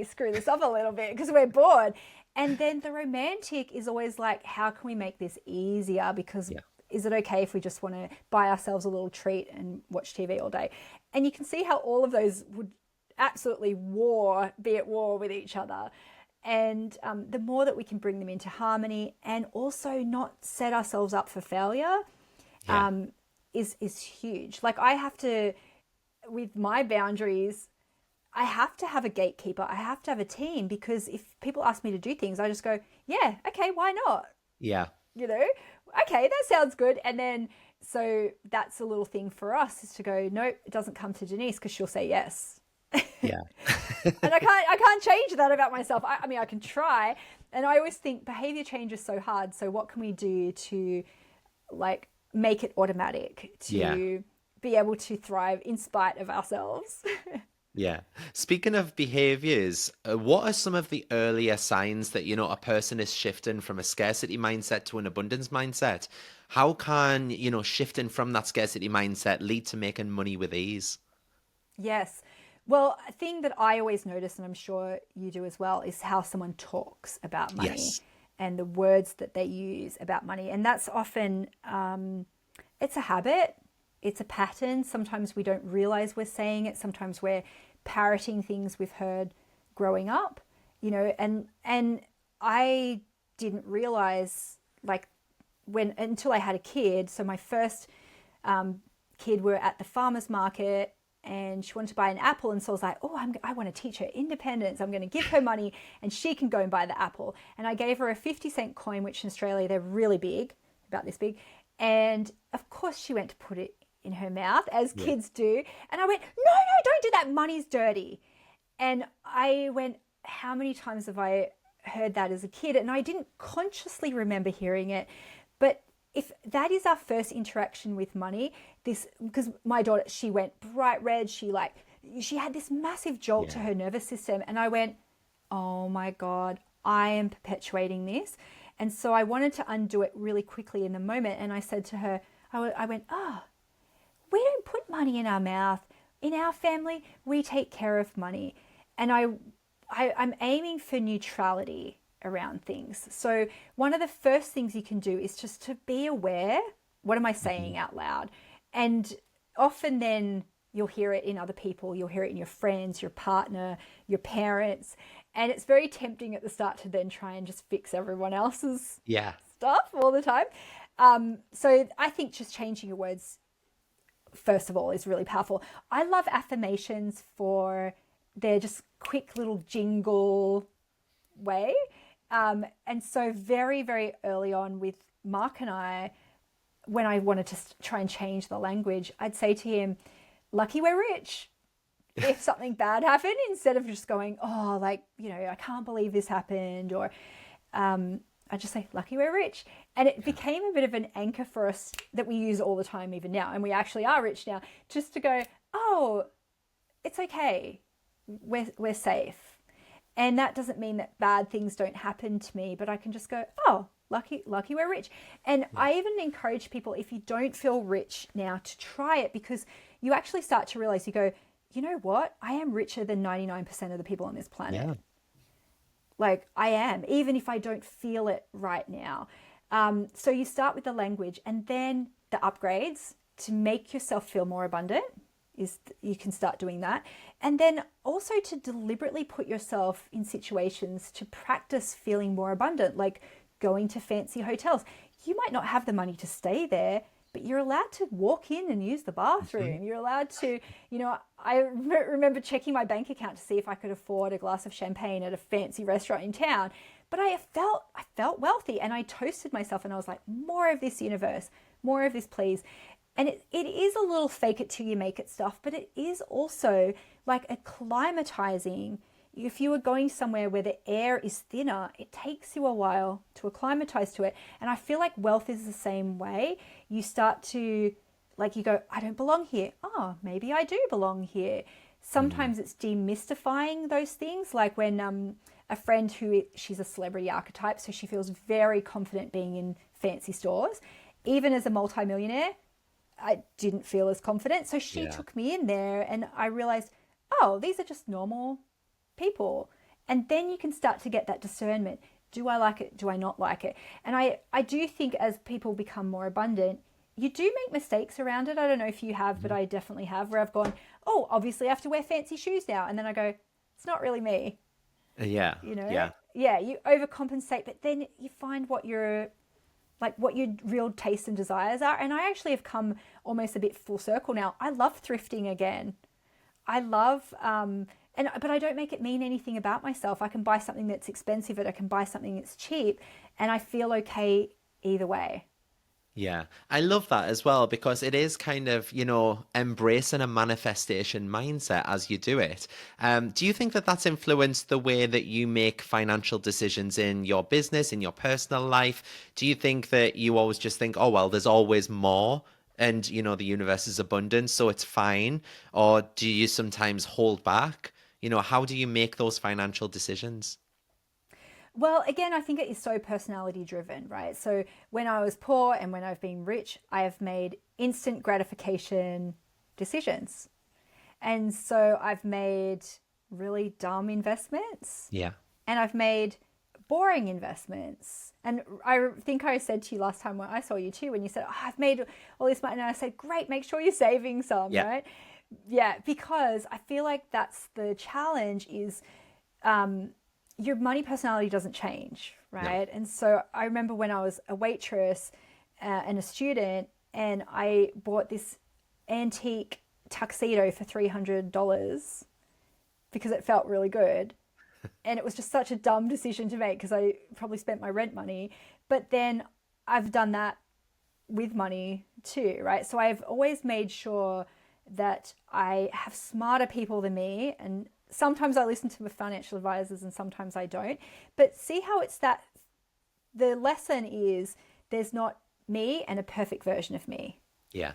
screw this up a little bit because we're bored? And then the romantic is always like, how can we make this easier? Because is it okay if we just want to buy ourselves a little treat and watch TV all day? And you can see how all of those would absolutely be at war with each other. And the more that we can bring them into harmony and also not set ourselves up for failure is huge. Like, I have to, with my boundaries, I have to have a gatekeeper. I have to have a team, because if people ask me to do things, I just go, yeah, okay, why not? Yeah. Okay, that sounds good. And then, so that's a little thing for us, is to go, nope, it doesn't come to Denise because she'll say yes. Yeah. And I can't change that about myself. I mean, I can try. And I always think behavior change is so hard. So what can we do to like make it automatic, to be able to thrive in spite of ourselves? Yeah. Speaking of behaviors, what are some of the earlier signs that, a person is shifting from a scarcity mindset to an abundance mindset? How can, shifting from that scarcity mindset lead to making money with ease? Yes. Well, a thing that I always notice, and I'm sure you do as well, is how someone talks about money. Yes. And the words that they use about money. And that's often, it's a habit. It's a pattern. Sometimes we don't realize we're saying it. Sometimes we're parroting things we've heard growing up, and I didn't realize, like, until I had a kid. So my first kid were at the farmer's market and she wanted to buy an apple. And so I was like, oh, I want to teach her independence. I'm going to give her money and she can go and buy the apple. And I gave her a 50-cent coin, which in Australia, they're really big, about this big. And of course she went to put it in her mouth, as kids do. And I went, no, don't do that. Money's dirty. And I went, how many times have I heard that as a kid? And I didn't consciously remember hearing it. But if that is our first interaction with money, because my daughter, she went bright red, she had this massive jolt to her nervous system. And I went, oh my God, I am perpetuating this. And so I wanted to undo it really quickly in the moment. And I said to her, I went, we don't put money in our mouth. In our family, we take care of money. And I'm aiming for neutrality around things. So one of the first things you can do is just to be aware, what am I saying out loud? And often then you'll hear it in other people. You'll hear it in your friends, your partner, your parents. And it's very tempting at the start to then try and just fix everyone else's stuff all the time. So I think just changing your words, first of all, is really powerful. I love affirmations for their just quick little jingle way. And so very, very early on with Mark and I, when I wanted to try and change the language, I'd say to him, lucky we're rich. If something bad happened, instead of just going, oh, I can't believe this happened, or I just say, lucky we're rich. And it became a bit of an anchor for us that we use all the time, even now. And we actually are rich now, just to go, oh, it's okay. We're safe. And that doesn't mean that bad things don't happen to me, but I can just go, oh, lucky we're rich. And I even encourage people, if you don't feel rich now, to try it, because you actually start to realize, you go, you know what? I am richer than 99% of the people on this planet. Yeah. Like I am, even if I don't feel it right now. So you start with the language, and then the upgrades to make yourself feel more abundant is you can start doing that. And then also to deliberately put yourself in situations to practice feeling more abundant, like going to fancy hotels. You might not have the money to stay there, but you're allowed to walk in and use the bathroom. Mm-hmm. You're allowed to, I remember checking my bank account to see if I could afford a glass of champagne at a fancy restaurant in town. But I felt wealthy, and I toasted myself, and I was like, more of this, universe, more of this, please. And it is a little fake it till you make it stuff, but it is also like acclimatizing. If you are going somewhere where the air is thinner, it takes you a while to acclimatize to it. And I feel like wealth is the same way. You start to, you go, I don't belong here. Oh, maybe I do belong here. Sometimes it's demystifying those things. Like when a friend she's a celebrity archetype, so she feels very confident being in fancy stores. Even as a multimillionaire, I didn't feel as confident. So she took me in there, and I realized, oh, these are just normal people. And then you can start to get that discernment. Do I like it? Do I not like it? And I do think as people become more abundant, you do make mistakes around it. I don't know if you have, but I definitely have, where I've gone, oh, obviously I have to wear fancy shoes now. And then I go, it's not really me. Yeah. Yeah, you overcompensate, but then you find what your real tastes and desires are. And I actually have come almost a bit full circle now. I love thrifting again. I love, but I don't make it mean anything about myself. I can buy something that's expensive, and I can buy something that's cheap, and I feel okay either way. Yeah, I love that as well, because it is kind of, embracing a manifestation mindset as you do it. Do you think that that's influenced the way that you make financial decisions in your business, in your personal life? Do you think that you always just think, oh, well, there's always more, and, the universe is abundant, so it's fine? Or do you sometimes hold back? How do you make those financial decisions? Well, again, I think it is so personality driven, right? So when I was poor and when I've been rich, I have made instant gratification decisions. And so I've made really dumb investments. Yeah. And I've made boring investments. And I think I said to you last time when I saw you too, when you said, oh, I've made all this money. And I said, great, make sure you're saving some, right? Yeah, because I feel like that's the challenge is, your money personality doesn't change, right? No. And so I remember when I was a waitress and a student, and I bought this antique tuxedo for $300 because it felt really good. And it was just such a dumb decision to make because I probably spent my rent money. But then I've done that with money too, right? So I've always made sure that I have smarter people than me. And sometimes I listen to my financial advisors and sometimes I don't. But see how it's that the lesson is there's not me and a perfect version of me. Yeah.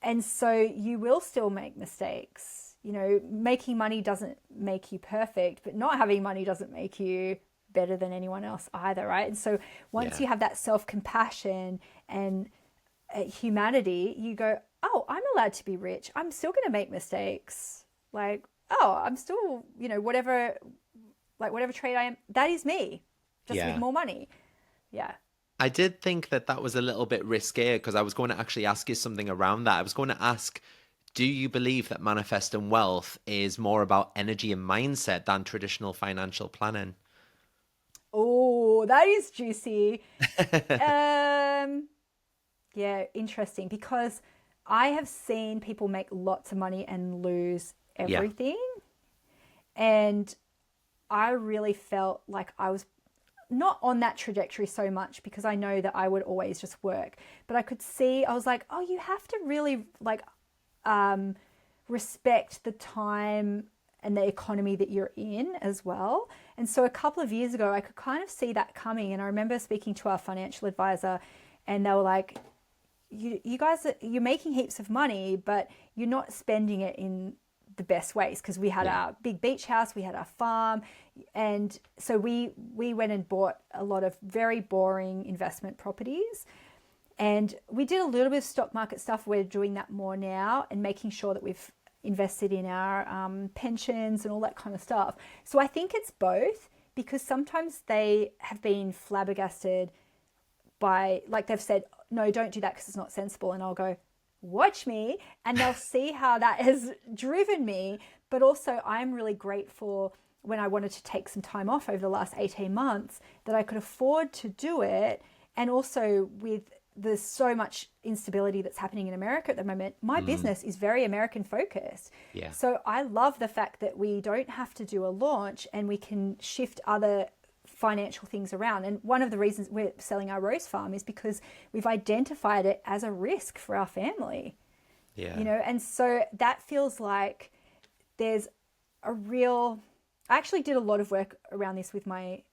And so you will still make mistakes. You know, making money doesn't make you perfect, but not having money doesn't make you better than anyone else either, right? And so once you have that self-compassion and humanity, you go, oh, I'm allowed to be rich. I'm still going to make mistakes. Like, oh, I'm still, you know, whatever trade I am, that is me, just with more money. Yeah. I did think that that was a little bit risque because I was going to actually ask you something around that. I was going to ask, do you believe that manifesting wealth is more about energy and mindset than traditional financial planning? Oh, that is juicy. Yeah, interesting because I have seen people make lots of money and lose everything. And I really felt like I was not on that trajectory so much because I know that I would always just work. But I could see, I was like, oh, you have to really like respect the time and the economy that you're in as well. And so a couple of years ago, I could kind of see that coming. And I remember speaking to our financial advisor and they were like, you guys, you're making heaps of money, but you're not spending it in the best ways because we had our big beach house, we had our farm. And so we went and bought a lot of very boring investment properties. And we did a little bit of stock market stuff. We're doing that more now and making sure that we've invested in our pensions and all that kind of stuff. So I think it's both because sometimes they have been flabbergasted by, like they've said, no, don't do that because it's not sensible. And I'll go, watch me. And they'll see how that has driven me. But also I'm really grateful when I wanted to take some time off over the last 18 months that I could afford to do it. And also with there's so much instability that's happening in America at the moment. My business is very American focused. Yeah. So I love the fact that we don't have to do a launch and we can shift other financial things around. And one of the reasons we're selling our rose farm is because we've identified it as a risk for our family. Yeah. You know, and so that feels like there's a real, I actually did a lot of work around this with my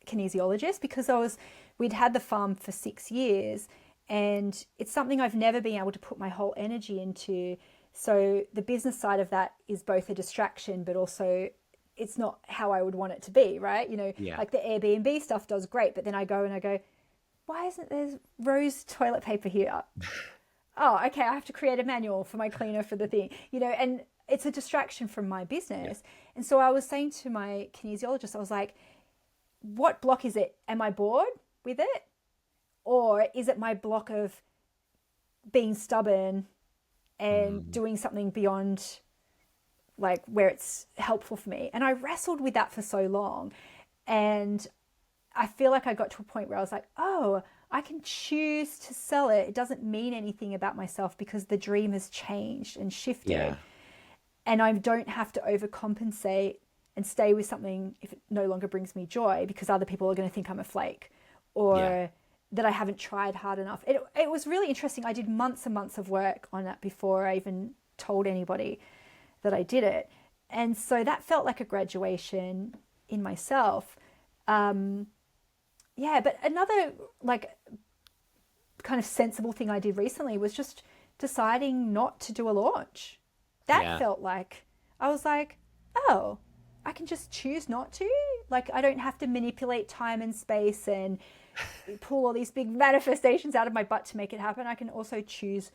kinesiologist because we'd had the farm for 6 years. And it's something I've never been able to put my whole energy into. So the business side of that is both a distraction, but also it's not how I would want it to be, right? You know, like the Airbnb stuff does great, but then I go, why isn't there rose toilet paper here? Oh, okay, I have to create a manual for my cleaner for the thing, you know, and it's a distraction from my business. And so I was saying to my kinesiologist, I was like, what block is it? Am I bored with it? Or is it my block of being stubborn and doing something beyond like where it's helpful for me? And I wrestled with that for so long. And I feel like I got to a point where I was like, oh, I can choose to sell it. It doesn't mean anything about myself because the dream has changed and shifted. Yeah. And I don't have to overcompensate and stay with something if it no longer brings me joy because other people are going to think I'm a flake or that I haven't tried hard enough. It was really interesting. I did months and months of work on that before I even told anybody that I did it. And so that felt like a graduation in myself. But another like kind of sensible thing I did recently was just deciding not to do a launch. That felt like, I was like, oh, I can just choose not to. Like I don't have to manipulate time and space and pull all these big manifestations out of my butt to make it happen. I can also choose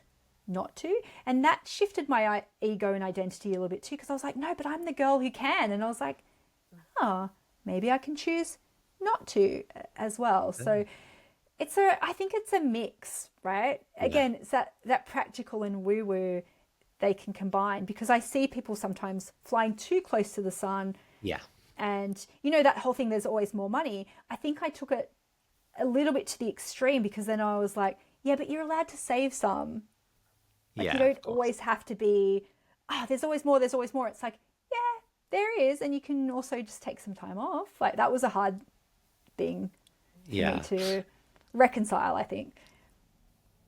not to. And that shifted my ego and identity a little bit too, because I was like, no, but I'm the girl who can. And I was like, oh, maybe I can choose not to as well. So I think it's a mix, right? Again, it's that practical and woo-woo they can combine, because I see people sometimes flying too close to the sun. Yeah. And you know, that whole thing, there's always more money. I think I took it a little bit to the extreme, because then I was like, yeah, but you're allowed to save some. Like, you Yeah, don't of course. always have to be, oh, there's always more, there's always more. It's like, yeah, there is. And you can also just take some time off. Like, that was a hard thing for me Yeah. to reconcile, I think.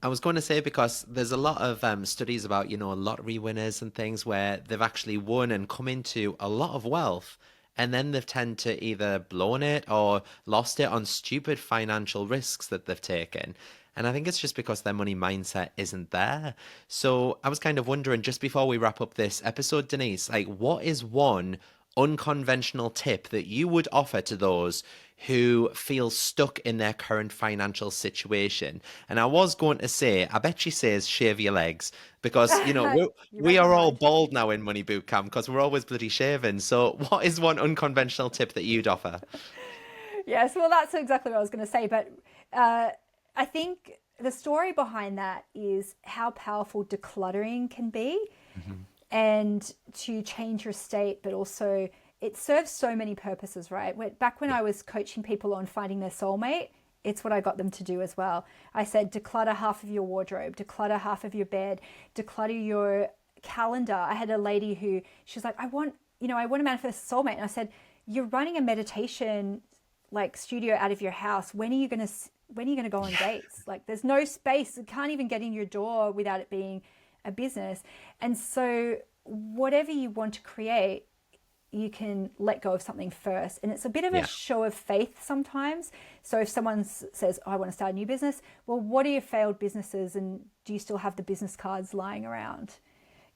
I was going to say because there's a lot of studies about, lottery winners and things where they've actually won and come into a lot of wealth, and then they've tend to either blown it or lost it on stupid financial risks that they've taken. And I think it's just because their money mindset isn't there. So I was kind of wondering, just before we wrap up this episode, Denise, like, what is one unconventional tip that you would offer to those who feel stuck in their current financial situation? And I was going to say, I bet she says shave your legs because, You we read my are all mind. bald now in Money Boot Camp because we're always bloody shaving. So what is one unconventional tip that you'd offer? Yes, well, that's exactly what I was going to say. But uh, I think the story behind that is how powerful decluttering can be, Mhm. and to change your state, but also it serves so many purposes, right? Back when Yeah. I was coaching people on finding their soulmate, it's what I got them to do as well. I said, declutter half of your wardrobe, declutter half of your bed, declutter your calendar. I had a lady who, she was like, I want to manifest a soulmate. And I said, you're running a meditation like studio out of your house. When are you going to go on dates? Like, there's no space. You can't even get in your door without it being a business. And so whatever you want to create, you can let go of something first. And it's a bit of a Yeah. show of faith sometimes. So if someone says, oh, I want to start a new business, well, what are your failed businesses? And do you still have the business cards lying around?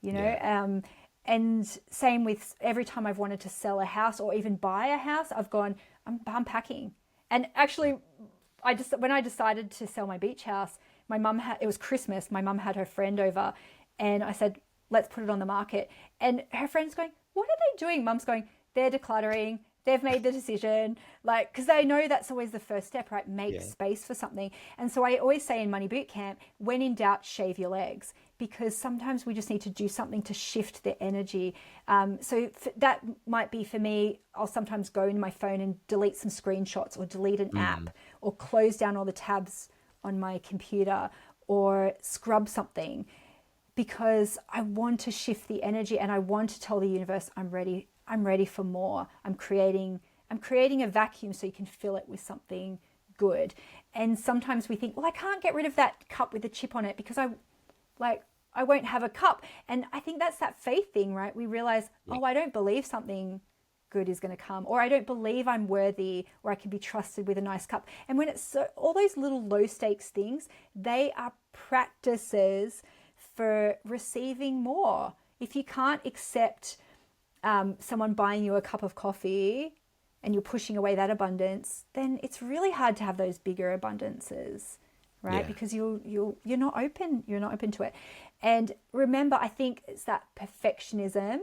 You know? Yeah. And same with every time I've wanted to sell a house or even buy a house, I've gone, I'm packing. And actually, when I decided to sell my beach house, it was Christmas. My mum had her friend over, and I said, let's put it on the market. And her friend's going, what are they doing? Mum's going, they're decluttering. They've made the decision, like, because they know that's always the first step, right? Make Yeah. space for something. And so I always say in Money Boot Camp, when in doubt, shave your legs, because sometimes we just need to do something to shift the energy. That might be for me. I'll sometimes go into my phone and delete some screenshots, or delete an app, Mm. or close down all the tabs on my computer, or scrub something, because I want to shift the energy and I want to tell the universe, I'm ready. I'm ready for more. I'm creating a vacuum so you can fill it with something good. And sometimes we think, well, I can't get rid of that cup with a chip on it because I won't have a cup. And I think that's that faith thing, right? We realize, Yeah. oh, I don't believe something good is going to come, or I don't believe I'm worthy, or I can be trusted with a nice cup. And when it's all those little low stakes things, they are practices for receiving more. If you can't accept someone buying you a cup of coffee and you're pushing away that abundance, then it's really hard to have those bigger abundances, right? Yeah. Because you're not open, to it. And remember, I think it's that perfectionism.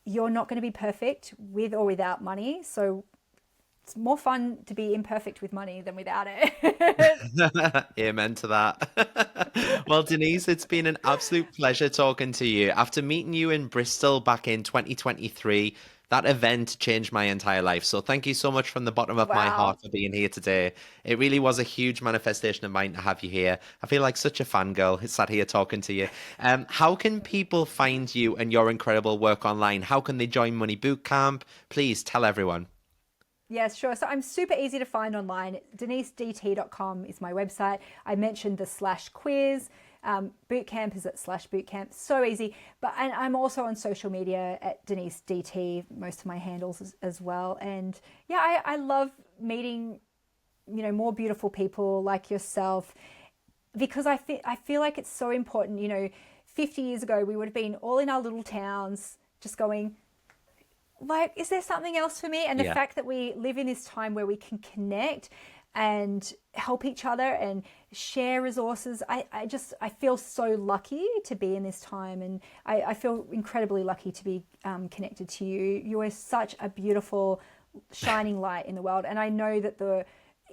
You're not going to be perfect with or without money, so it's more fun to be imperfect with money than without it. Amen to that. Well, Denise, it's been an absolute pleasure talking to you. After meeting you in Bristol back in 2023, that event changed my entire life. So thank you so much from the bottom of my Wow. heart for being here today. It really was a huge manifestation of mine to have you here. I feel like such a fangirl sat here talking to you. How can people find you and your incredible work online? How can they join Money Bootcamp? Please tell everyone. Yes, sure. So I'm super easy to find online. DeniseDT.com is my website. I mentioned the /quiz. Bootcamp is at /bootcamp. So easy. And I'm also on social media at Denise DT, most of my handles as well. And yeah, I love meeting, more beautiful people like yourself, because I feel like it's so important. 50 years ago, we would have been all in our little towns just going, like, is there something else for me? And the Yeah. fact that we live in this time where we can connect and help each other and share resources, I feel so lucky to be in this time. And I feel incredibly lucky to be connected to you. You are such a beautiful shining light in the world. And I know that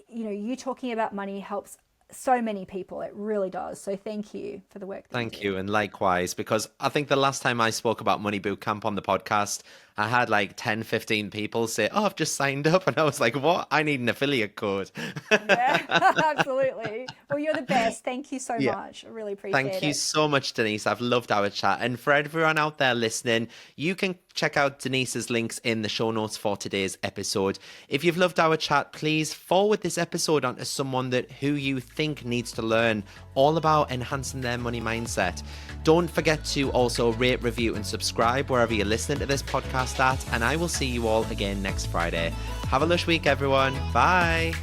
you talking about money helps so many people. It really does. So thank you for the work that you Thank do. you. And likewise, because I think the last time I spoke about Money Boot Camp on the podcast, I had like 10, 15 people say, oh, I've just signed up. And I was like, what? I need an affiliate code. Yeah, absolutely. Well, You're the best. Thank you so Yeah. much. I really appreciate Thank you it. so much, Denise. I've loved our chat. And for everyone out there listening, you can check out Denise's links in the show notes for today's episode. If you've loved our chat, please forward this episode onto someone who you think needs to learn all about enhancing their money mindset. Don't forget to also rate, review, and subscribe wherever you're listening to this podcast at. And I will see you all again next Friday. Have a lush week, everyone. Bye.